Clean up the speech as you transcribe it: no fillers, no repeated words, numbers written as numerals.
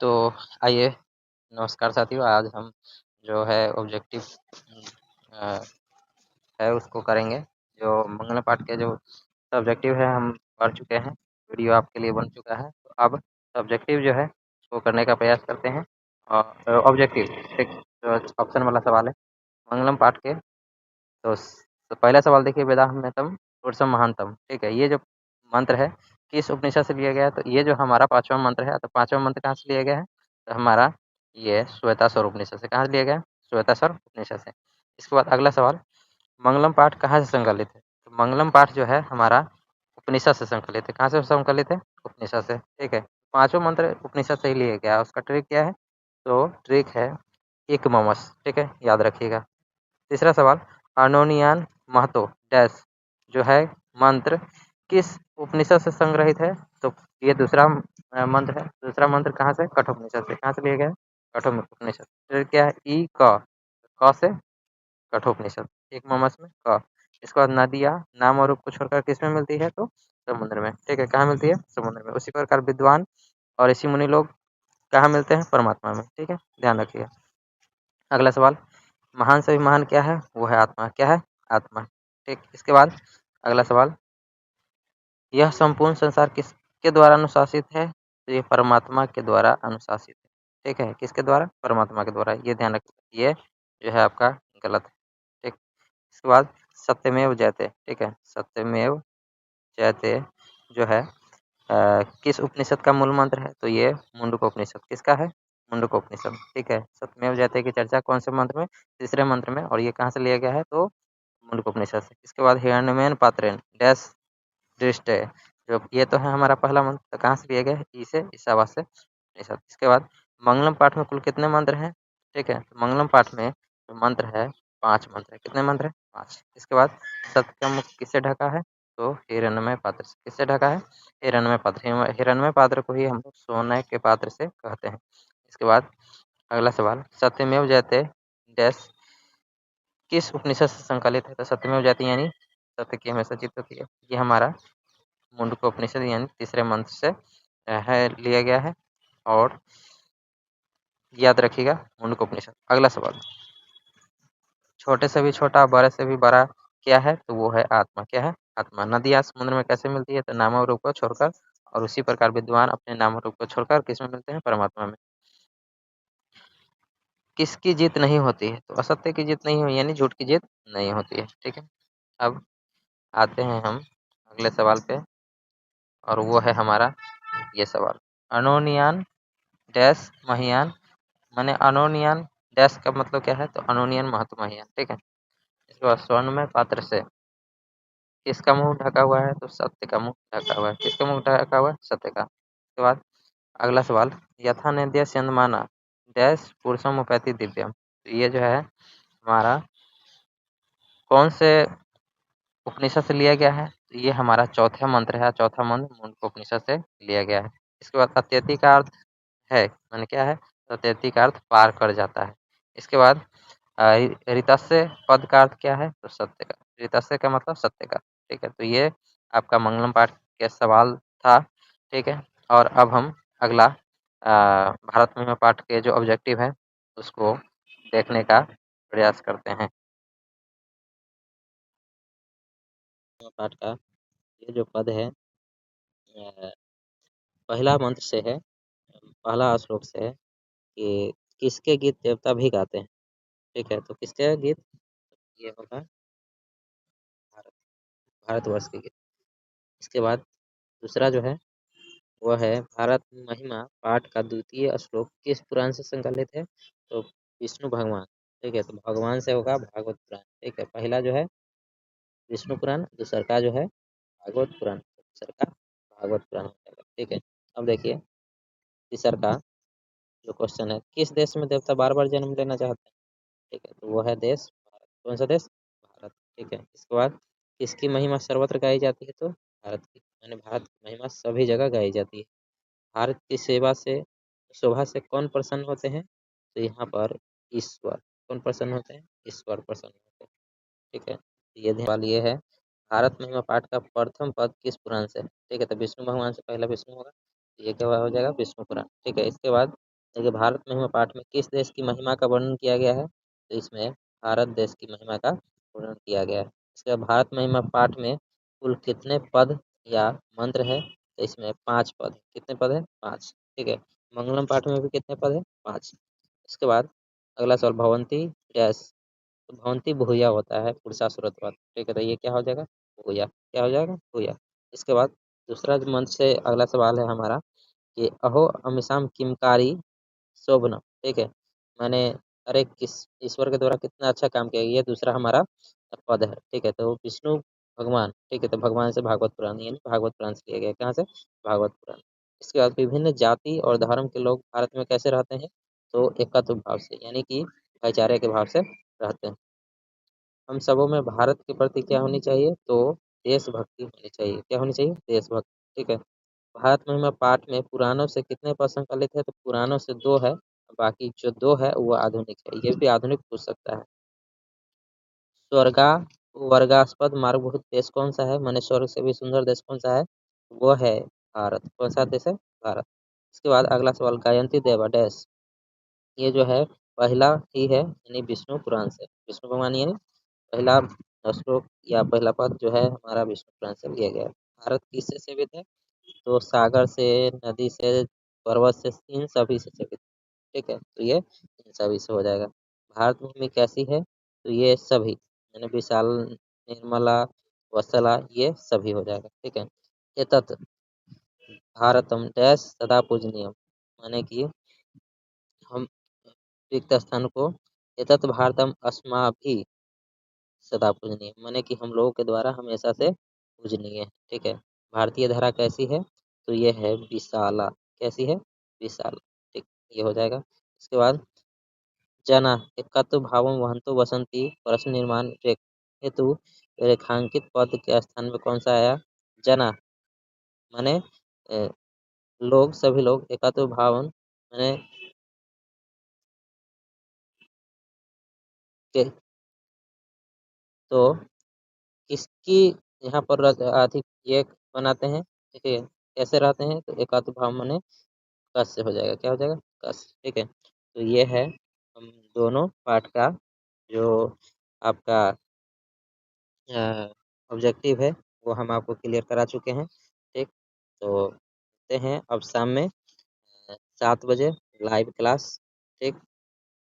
तो आइए, नमस्कार साथियों। आज हम जो है ऑब्जेक्टिव है उसको करेंगे। जो मंगल पाठ के जो सब्जेक्टिव है हम पढ़ चुके हैं, वीडियो आपके लिए बन चुका है। तो अब सब्जेक्टिव जो है उसको करने का प्रयास करते हैं। और ऑब्जेक्टिव एक ऑप्शन वाला सवाल है मंगलम पाठ के। तो पहला सवाल देखिए, वेदाहमेतम पुरुषम महानतम। ठीक है, ये जो मंत्र है किस उपनिषद से लिया गया है? तो ये जो हमारा पांचवा मंत्र है, तो पांचवा मंत्र कहाँ से लिया गया है? तो हमारा ये श्वेताश्वर उपनिषद से। कहाँ से लिया गया है? श्वेताश्वर उपनिषद से। इसके बाद अगला सवाल, मंगलम पाठ कहाँ से संकलित है? तो मंगलम पाठ जो है हमारा उपनिषद से संकलित है। कहाँ से संकलित है? उपनिषद से। ठीक है, पांचों मंत्र उपनिषद से ही लिया गया है। उसका ट्रिक क्या है? तो ट्रिक है एक ममस। ठीक है, याद रखिएगा। तीसरा सवाल, अनोनियान महतो डैश जो है मंत्र किस उपनिषद से संग्रहित है? तो ये दूसरा मंत्र है। दूसरा मंत्र कहाँ से? कठोपनिषद से। कहाँ से लिया गया है? कठोपनिषद। फिर क्या है? क से कठोपनिषद। एक ममस में क। इसके बाद नदियाँ नाम और रूप को छोड़कर किस में मिलती है? तो समुद्र में। ठीक है, कहाँ मिलती है? समुद्र में। उसी प्रकार विद्वान और ऋषि मुनि लोग कहाँ मिलते हैं? परमात्मा में। ठीक है, ध्यान रखिएगा। अगला सवाल, महान से भी महान क्या है? वो है आत्मा। क्या है? आत्मा। ठीक, इसके बाद अगला सवाल, यह संपूर्ण संसार किसके द्वारा अनुशासित है? तो ये परमात्मा के द्वारा अनुशासित है। ठीक है, किसके द्वारा? परमात्मा के द्वारा। ये ध्यान रखिए, ये जो है आपका गलत है। ठीक, इसके बाद सत्यमेव जयते। ठीक है, सत्यमेव जयते जो है किस उपनिषद का मूल मंत्र है? तो ये मुंडकोपनिषद। किसका है? मुंडकोपनिषद। ठीक है, सत्यमेव जयते की चर्चा कौन से मंत्र में? तीसरे मंत्र में। और ये कहाँ से लिया गया है? तो मुंडकोपनिषद से। इसके बाद हिरण्यमेन पात्रेण डैश दृष्ट है। जो ये तो है हमारा पहला मंत्र, तो कहाँ से लिया गया है? ई से, ईशावास्य उपनिषद। इसके बाद मंगलम पाठ में कुल कितने मंत्र हैं? ठीक है, तो मंगलम पाठ में जो मंत्र है 5 मंत्र है। कितने मंत्र है? 5। इसके बाद सत्य का मुख किससे ढका है? तो हिरण्मय पात्र से। किससे ढका है? हिरण्मय पात्र। हिरण्मय पात्र को ही हम लोग सोने के पात्र से कहते हैं। इसके बाद अगला सवाल, सत्यमेव जयते डैश किस उपनिषद से संकलित है? तो सत्यमेव जयते यानी सत्य की हमेशा जीत होती है। ये हमारा मुंडकोपनिषद यानी तीसरे मंत्र से है लिया गया है। और याद रखिएगा मुंडकोपनिषद। अगला सवाल, छोटे से भी छोटा बड़े से भी बड़ा क्या है? तो वो है आत्मा। क्या है? आत्मा। नदियाँ समुद्र में कैसे मिलती है? तो नाम और रूप को छोड़कर। और उसी प्रकार विद्वान अपने नाम और रूप को छोड़कर किस में मिलते हैं? परमात्मा में। किसकी जीत नहीं होती है? तो असत्य की जीत नहीं हुई यानी झूठ की जीत नहीं होती है। ठीक है, अब आते हैं हम अगले सवाल पे, और वो है हमारा ये सवाल, अनोनियान डैश महियान। माने अनोनियान डैश का मतलब क्या है? तो अनोनियन महत्व महियान। ठीक है, इसके बाद स्वर्ण में पात्र से किसका मुंह ढका हुआ है? तो सत्य का मुंह ढका हुआ है। किसका मुंह ढका हुआ है? सत्य का। उसके बाद अगला सवाल, यथा नेद्य स्यंदमाना डैश पुरुषम उपैति दिव्यम। तो ये जो है हमारा कौन से उपनिषद से लिया गया है? तो ये हमारा चौथा मंत्र है। चौथा मंत्र मुंडक उपनिषद से लिया गया है। इसके बाद अत्यति का अर्थ है, माने क्या है? तो अत्यति का अर्थ पार कर जाता है। इसके बाद ऋतस्य पद का अर्थ क्या है? तो सत्य का। ऋतस्य का मतलब सत्य का। ठीक है, तो ये आपका मंगलम पाठ के सवाल था। ठीक है, और अब हम अगला भारत महिमा पाठ के जो ऑब्जेक्टिव है उसको देखने का प्रयास करते हैं। पाठ का ये जो पद है पहला मंत्र से है, पहला श्लोक से है कि किसके गीत देवता भी गाते हैं। ठीक है, तो किसके गीत? ये होगा भारत, भारतवर्ष के गीत। इसके बाद दूसरा जो है वह है भारत महिमा पाठ का द्वितीय श्लोक किस पुराण से संकलित है? तो विष्णु भगवान। ठीक है, तो भगवान से होगा भागवत पुराण। ठीक है, पहला जो है विष्णु पुराण, दूसरा का जो है भागवत पुराण, तीसरा का भागवत पुराण हो जाएगा। ठीक है, अब देखिए तीसरा का जो क्वेश्चन है, किस देश में देवता बार बार जन्म लेना चाहते हैं? ठीक है, तो वो है देश भारत। कौन सा देश? भारत। ठीक है, इसके बाद किसकी महिमा सर्वत्र गाई जाती है? तो भारत की। यानी भारत की महिमा सभी जगह गाई जाती है। भारत की सेवा से शोभा से कौन प्रसन्न होते हैं? तो यहाँ पर ईश्वर। कौन प्रसन्न होते हैं? ईश्वर प्रसन्न होते हैं। ठीक है, ये ध्यान वाली ये है, भारत महिमा पाठ का प्रथम पद किस पुराण से है? ठीक है, तो विष्णु भगवान से पहला विष्णु होगा, ये क्या हो जाएगा? विष्णु पुराण। ठीक है, इसके बाद देखिए भारत महिमा पाठ में किस देश की महिमा का वर्णन किया गया है, तो इसमें भारत देश की महिमा का वर्णन किया गया है। इसके बाद भारत महिमा पाठ में कुल कितने पद या मंत्र है, तो इसमें 5 पद। कितने पद है? 5। ठीक है। मंगलम पाठ में भी कितने पद है? 5। इसके बाद अगला सवाल, भवंती डैश, तो भवंती भूया होता है पुरुषासुरत्वात्। ठीक है, तो ये क्या हो जाएगा? भूया। क्या हो जाएगा? भूया। इसके बाद दूसरा जो मंत्र से अगला सवाल है हमारा कि अहो अमिसाम किमकारी शोभन। ठीक है, मैंने अरे किस ईश्वर के द्वारा कितना अच्छा काम किया, ये दूसरा हमारा पद है। ठीक है, तो विष्णु भगवान। ठीक है, तो भगवान से भागवत पुराण, यानी भागवत पुराण से लिया गया। कहाँ से? भागवत पुराण। इसके बाद विभिन्न जाति और धर्म के लोग भारत में कैसे रहते हैं, तो एकत्व भाव से, यानी कि भाईचारे के भाव से रहते हैं। हम सबों में भारत के प्रति क्या होनी चाहिए, तो देशभक्ति होनी चाहिए। क्या होनी चाहिए? देशभक्ति। ठीक है। भारत महिमा पाठ में पुराणों से कितने पद संकलित है, तो पुराणों से 2 है, बाकी जो 2 है वो आधुनिक है। ये भी आधुनिक पूछ सकता है। स्वर्गा वर्गास्पद मार्गभूत देश कौन सा है, माने स्वर्ग से भी सुंदर देश कौन सा है, वो है भारत। कौन सा देश है? भारत। इसके बाद अगला सवाल, गायंती देवा डैश, ये जो है पहला ही है, यानी विष्णु पुराण से। विष्णु भगवान यानी पहला श्लोक या पहला पद जो है हमारा विष्णु पुराण से लिया गया है। भारत किससे सेवित है, तो सागर से, नदी से, पर्वत से, इन सभी से सेवित। ठीक है, तो ये इन सभी से हो जाएगा। भारत भूमि कैसी है, तो ये सभी, यानी विशाल, निर्मला, वत्सला, ये सभी हो जाएगा। ठीक है। एतत् भारतम डैश सदा पूजनीय, माने कि हम रिक्त स्थान को, एतत् भारतम अस्माभि सदा पूजनीय, माने कि हम लोगों के द्वारा हमेशा से पूजनीय है। ठीक है। भारतीय धारा कैसी है, तो ये है विशाला। कैसी है? विशाला। ठीक, ये हो जाएगा। इसके बाद जना एकत्व भावम वहंतो वसंती, प्रश्न निर्माण हेतु रेखांकित पद के स्थान में कौन सा आया? जना, माने लोग, सभी लोग, एकत्व भावन माने के, तो किसकी यहाँ पर अधिक ये बनाते हैं। ठीक है, कैसे रहते हैं, तो एकत्व भाव माने कस से हो जाएगा। क्या हो जाएगा? कस। ठीक है, तो ये है हम दोनों पाठ का जो आपका ऑब्जेक्टिव है, वो हम आपको क्लियर करा चुके हैं। ठीक, तो मिलते हैं अब शाम में 7 बजे लाइव क्लास। ठीक।